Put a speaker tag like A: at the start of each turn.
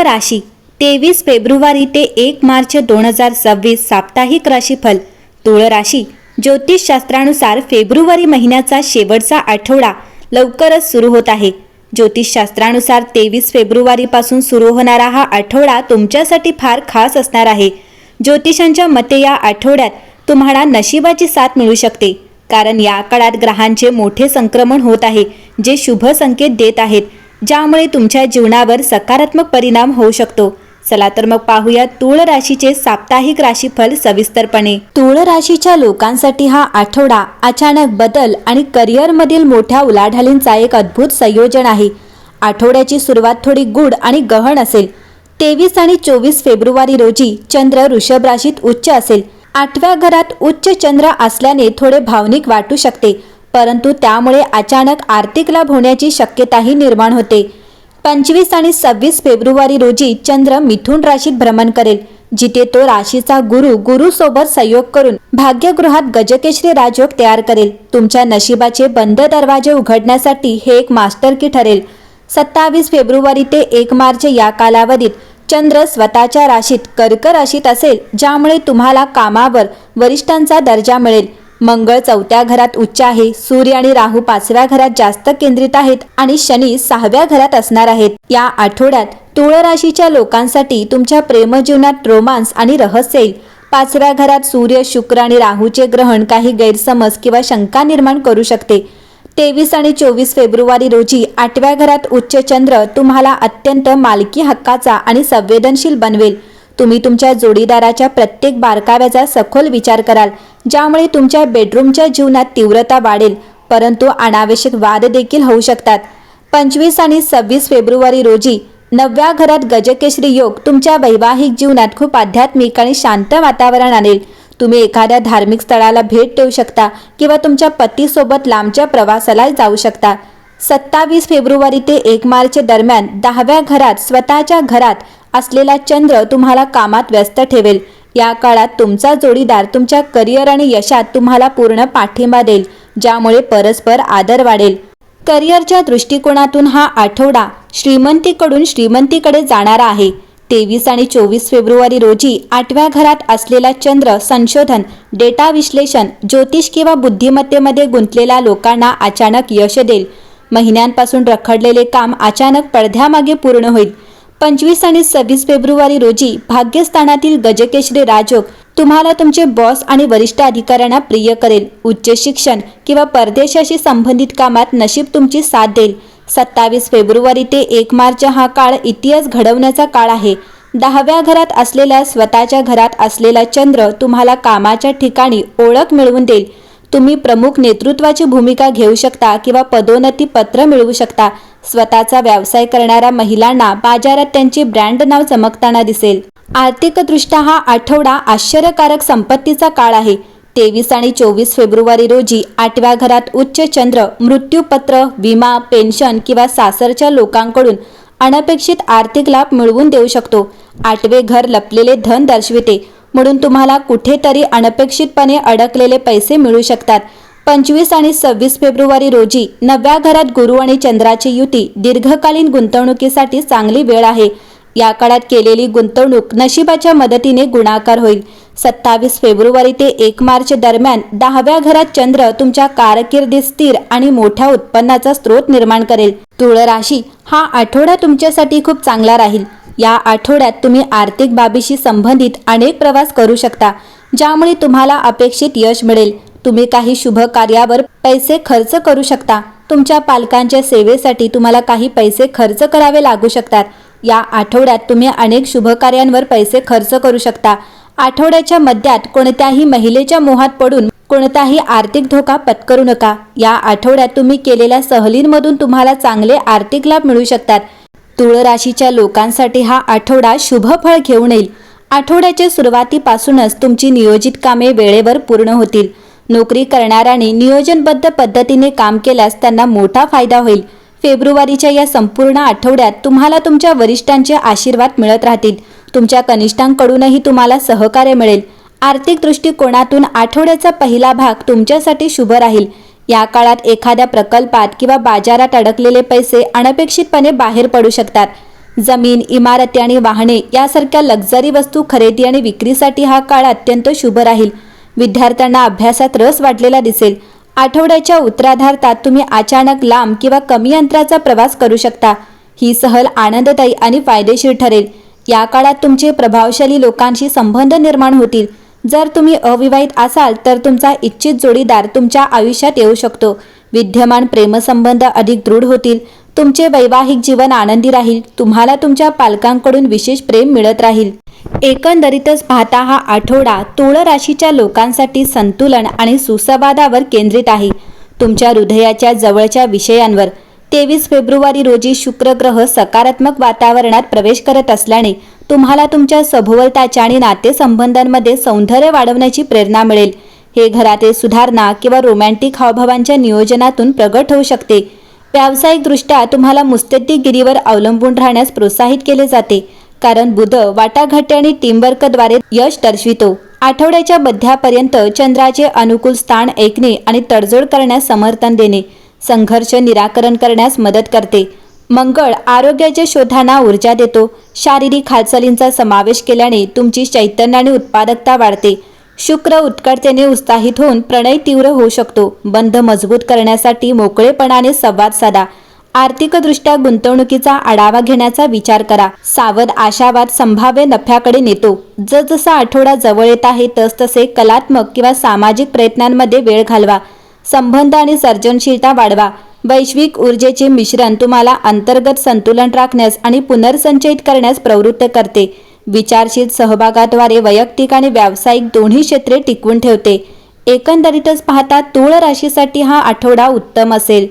A: राशी 23 फेब्रुवारी ते 1 मार्च 2026 साप्ताहिक राशीफल। तुळ राशी ज्योतिषशास्त्रानुसार फेब्रुवारी महिन्याचा शेवटचा आठवडा लवकरच सुरू होत आहे। ज्योतिषशास्त्रानुसार 23 फेब्रुवारी पासून सुरू होणारा हा आठवडा तुमच्यासाठी फार खास असणार आहे। ज्योतिषांच्या मते या आठवड्यात तुम्हाला नशिबाची साथ मिळू शकते, कारण या काळात ग्रहांचे मोठे संक्रमण होत आहे, जे शुभ संकेत देत आहेत, ज्यामुळे तुमच्या जीवनावर सकारात्मक परिणाम होऊ शकतो। चला तर मग पाहूया तुळ राशीचे साप्ताहिक राशीफल सविस्तरपणे। तुळ राशीच्या लोकांसाठी हा आठवडा अचानक बदल आणि करिअरमधील मोठ्या उलाढालींचा एक अद्भुत संयोजन आहे। आठवड्याची सुरुवात थोडी गूढ आणि गहन असेल। 23 आणि 24 फेब्रुवारी रोजी चंद्र वृषभ राशीत उच्च असेल। 8व्या घरात उच्च चंद्र असल्याने थोडे भावनिक वाटू शकते, परंतु त्यामुळे अचानक आर्थिक लाभ होण्याची शक्यताही निर्माण होते। 25 आणि 26 फेब्रुवारी रोजी चंद्र मिथुन राशीत भ्रमण करेल, जिथे तो राशीचा गुरु सोबत संयोग करून भाग्यगृहात गजकेसरी राजयोग तयार करेल। तुमच्या नशिबाचे बंद दरवाजे उघडण्यासाठी हे एक मास्टर की ठरेल। 27 फेब्रुवारी ते 1 मार्च या कालावधीत चंद्र स्वतःच्या राशीत कर्क राशीत असेल, ज्यामुळे तुम्हाला कामावर वरिष्ठांचा दर्जा मिळेल। मंगळ 4थ्या घरात उच्च आहे। सूर्य आणि राहू 5व्या घरात जास्त केंद्रित आहेत आणि शनी 6व्या घरात असणार आहेत। या आठवड्यात तुळ राशीच्या लोकांसाठी तुमच्या प्रेमजीवनात रोमांस आणि रहस्य येईल। 5व्या घरात सूर्य, शुक्र आणि राहूचे ग्रहण काही गैरसमज किंवा शंका निर्माण करू शकते। 23 आणि 24 फेब्रुवारी रोजी 8व्या घरात उच्च चंद्र तुम्हाला अत्यंत मालकी हक्काचा आणि संवेदनशील बनवेल। तुम्ही तुमच्या जोडीदाराच्या प्रत्येक बारकाव्याचा सखोल विचार कराल, ज्यामुळे तुमच्या बेडरूमच्या जीवनात तीव्रता वाढेल, परंतु अनावश्यक वाद देखील होऊ शकतात। 25 आणि 26 फेब्रुवारी रोजी 9व्या घरात गजकेसरी योग तुमच्या वैवाहिक जीवनात खूप आध्यात्मिक आणि शांत वातावरण आणेल। तुम्ही एखाद्या धार्मिक स्थळाला भेट देऊ शकता किंवा तुमच्या पतीसोबत लांबच्या प्रवासाला जाऊ शकता। 27 फेब्रुवारी ते 1 मार्च दरम्यान 10व्या घरात स्वतःच्या घरात असलेला चंद्र तुम्हाला कामात व्यस्त ठेवेल। या काळात तुमचा जोडीदार तुमच्या करिअर आणि यशात तुम्हाला पूर्ण पाठिंबा देईल, ज्यामुळे परस्पर आदर वाढेल। करिअरच्या दृष्टिकोनातून हा आठवडा श्रीमंतीकडून श्रीमंतीकडे जाणारा आहे। 23 आणि 24 फेब्रुवारी रोजी 8व्या घरात असलेला चंद्र संशोधन, डेटा विश्लेषण, ज्योतिष किंवा बुद्धिमत्तेमध्ये गुंतलेल्या लोकांना अचानक यश देईल। महिन्यांपासून रखडलेले काम अचानक पडद्यामागे पूर्ण होईल। 25 आणि 26 फेब्रुवारी रोजी भाग्यस्थानातील गजकेसरी राजयोग तुम्हाला तुमचे बॉस आणि वरिष्ठ अधिकाऱ्यांना प्रिय करेल। उच्च शिक्षण किंवा परदेशाशी संबंधित कामात नशीब तुमची साथ देईल। 27 फेब्रुवारी ते 1 मार्च हा काळ इतिहास घडवण्याचा काळ आहे। 10व्या घरात असलेल्या स्वतःच्या घरात असलेला चंद्र तुम्हाला कामाच्या ठिकाणी ओळख मिळवून देईल। तुम्ही प्रमुख नेतृत्वाची भूमिका घेऊ शकता किंवा पदोन्नती पत्र मिळवू शकता। स्वतःचा व्यवसाय करणाऱ्या महिलांना बाजारात त्यांचे ब्रँड नाव चमकताना दिसेल। आर्थिकदृष्ट्या हा आठवडा आश्चर्यकारक संपत्तीचा काळ आहे। 23 आणि 24 फेब्रुवारी रोजी 8व्या घरात उच्च चंद्र मृत्यूपत्र, विमा, पेन्शन किंवा सासरच्या लोकांकडून अनपेक्षित आर्थिक लाभ मिळवून देऊ शकतो। 8वे घर लपलेले धन दर्शविते, म्हणून तुम्हाला कुठेतरी अनपेक्षितपणे अडकलेले पैसे मिळू शकतात। 25 आणि 26 फेब्रुवारी रोजी 9व्या घरात गुरु आणि चंद्राची युती दीर्घकालीन गुंतवणुकीसाठी चांगली वेळ आहे। या काळात केलेली गुंतवणूक नशिबाच्या मदतीने गुणाकार होईल। 27 फेब्रुवारी ते 1 मार्च दरम्यान 10व्या घरात चंद्र तुमच्या कारकिर्दीत स्थिर आणि मोठ्या उत्पन्नाचा स्रोत निर्माण करेल। तुळ राशी हा आठवडा तुमच्यासाठी खूप चांगला राहील। या आठवड्यात तुम्ही आर्थिक बाबीशी संबंधित अनेक प्रवास करू शकता, ज्यामुळे तुम्हाला अपेक्षित यश मिळेल। तुम्ही काही शुभ कार्यावर पैसे खर्च करू शकता। तुमच्या पालकांच्या सेवेसाठी तुम्हाला काही पैसे खर्च करावे लागू शकतात। या आठवड्यात तुम्ही अनेक शुभ कार्यांवर पैसे खर्च करू शकता। आठवड्याच्या मध्यात कोणत्याही महिलेच्या मोहात पडून कोणताही आर्थिक धोका पत्करू नका। या आठवड्यात तुम्ही केलेल्या सहलींमधून तुम्हाला चांगले आर्थिक लाभ मिळू शकतात। तुळ राशीच्या लोकांसाठी हा आठवडा शुभ फळ घेऊन येईल। आठवड्याच्या सुरुवातीपासूनच तुमची नियोजित कामे वेळेवर पूर्ण होतील। नोकरी करणाऱ्यांनी नियोजनबद्ध पद्धतीने काम केल्यास त्यांना मोठा फायदा होईल। फेब्रुवारीच्या या संपूर्ण आठवड्यात तुम्हाला तुमच्या वरिष्ठांचे आशीर्वाद मिळत राहतील। तुमच्या कनिष्ठांकडूनही तुम्हाला सहकार्य मिळेल। आर्थिक दृष्टिकोनातून आठवड्याचा पहिला भाग तुमच्यासाठी शुभ राहील। या काळात एखाद्या प्रकल्पात किंवा बाजारात अडकलेले पैसे अनपेक्षितपणे बाहेर पडू शकतात। जमीन, इमारती आणि वाहने यासारख्या लक्झरी वस्तू खरेदी आणि विक्रीसाठी हा काळ अत्यंत शुभ राहील. विद्यार्थ्यांना अभ्यासात रस वाढलेला दिसेल. आठवड्याच्या उत्तरार्धात तुम्ही अचानक लांब किंवा कमी अंतराचा प्रवास करू शकता. ही सहल आनंददायी आणि फायदेशीर ठरेल. या काळात तुमचे प्रभावशाली लोकांशी संबंध निर्माण होतील. जर तुम्ही अविवाहित असाल तर तुमचा इच्छित जोडीदार तुमच्या आयुष्यात येऊ शकतो. विद्यमान प्रेमसंबंध अधिक दृढ होतील. तुमचे वैवाहिक जीवन आनंदी राहील. तुम्हाला तुमच्या पालकांकडून विशेष प्रेम मिळत राहील. एकंदरीतच पाहता हा आठवडा तुळ राशीच्या लोकांसाठी संतुलन आणि सुसंवादावर केंद्रित आहे. तुमच्या हृदयाच्या जवळच्या विषयांवर 23 फेब्रुवारी रोजी शुक्र ग्रह सकारात्मक वातावरणात प्रवेश करत असल्याने तुम्हाला तुमच्या सभोवताच्या आणि नातेसंबंधांमध्ये सौंदर्य वाढवण्याची प्रेरणा मिळेल. हे घरातील सुधारणा किंवा रोमॅन्टिक हावभावांच्या नियोजनातून प्रगट होऊ शकते. व्यावसायिकदृष्ट्या तुम्हाला मुत्सद्देगिरीवर अवलंबून राहण्यास प्रोत्साहित केले जाते, कारण बुध वाटाघाटी आणि टीमवर्कद्वारे यश दर्शवितो. आठवड्याच्या मध्यापर्यंत चंद्राचे अनुकूल स्थान ऐकणे आणि तडजोड करण्यास समर्थन देणे संघर्ष निराकरण करण्यास मदत करते. मंगळ आरोग्याच्या शोधांना ऊर्जा देतो. शारीरिक हालचालींचा समावेश केल्याने तुमची चैतन्य आणि उत्पादकता वाढते. शुक्र उत्कटतेने उत्साहित होऊन प्रणय तीव्र होऊ शकतो. बंध मजबूत करण्यासाठी मोकळेपणाने संवाद साधा. आर्थिकदृष्ट्या गुंतवणुकीचा आढावा घेण्याचा विचार करा. सावध आशावाद संभाव्य नफ्याकडे नेतो. जसजसा आठवडा जवळ येत आहे तसतसे कलात्मक किंवा सामाजिक प्रयत्नांमध्ये वेळ घालवा. संबंध आणि सर्जनशीलता वाढवा. वैश्विक ऊर्जेचे मिश्रण तुम्हाला अंतर्गत संतुलन राखण्यास आणि पुनर्संचयित करण्यास प्रवृत्त करते. विचारशील सहभागाद्वारे वैयक्तिक आणि व्यावसायिक दोन्ही क्षेत्रे टिकवून ठेवते. एकंदरीतच पाहता तुळ राशीसाठी हा आठवडा उत्तम असेल.